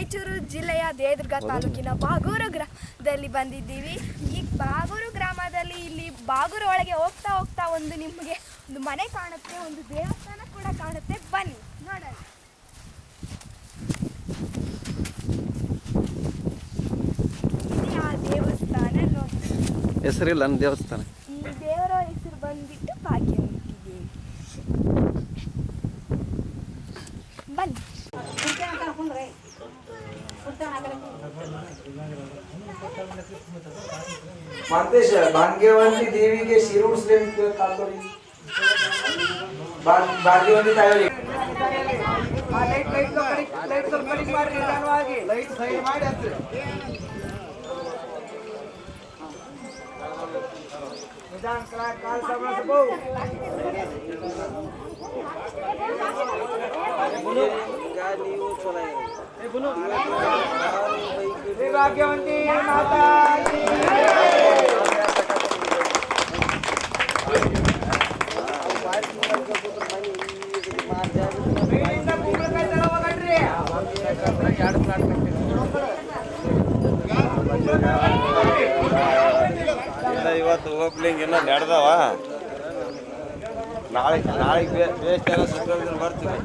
ರಾಯಚೂರು ಜಿಲ್ಲೆಯ ದೇವದುರ್ಗ ತಾಲೂಕಿನ ಬಾಗೂರು ಗ್ರಾಮದಲ್ಲಿ ಬಂದಿದ್ದೀವಿ. ಈ ಬಾಗೂರು ಗ್ರಾಮದಲ್ಲಿ ಇಲ್ಲಿ ಬಾಗೂರು ಒಳಗೆ ಹೋಗ್ತಾ ಹೋಗ್ತಾ ನಿಮಗೆ ಒಂದು ಮನೆ ಕಾಣುತ್ತೆ, ಒಂದು ದೇವಸ್ಥಾನ ಕೂಡ ಕಾಣುತ್ತೆ. ಬನ್ನಿ ನೋಡೋಣ. ಆ ದೇವಸ್ಥಾನ ನೋಡಿ. ಹೆಸರಿಲ್ಲ ನನ್ನ ದೇವಸ್ಥಾನ. ಈ ದೇವರ ಹೆಸರು ಬಂದ್ಬಿಟ್ಟು ಭಾಗ್ಯವಂತಿ ದೇವಿ. ಬನ್ನಿ. ಮಾತೇಶ ಭಾಗ್ಯವಂತಿ ದೇವಿಗೆ ಶಿರುಡ್ಸ್ಲೆ ತಾಳ್ಕೊಡಿ. ಭಾಗ್ಯವಂತಿ ತಾಯಿ ಲೈಟ್ ಸ್ವಲ್ಪ ಕಡಿಮೆ ಮಾಡಿ, ನಿಧಾನವಾಗಿ ಲೈಟ್ ಸೈಡ್ ಮಾಡಿ ಅಂತ ನಿಧಾನ ಕಾಲ್ ಸಬಳಸಬೋ. ಭಾಗ್ಯವಂತಿ ಮಾತಾ ಇವತ್ತು ಓಪನಿಂಗ್ ಇನ್ನೂ ನಡೆದವ. ನಾಳೆಗೆ ಬೇಸ್ಟ್ ಎಲ್ಲ ಬರ್ತೀವಿ.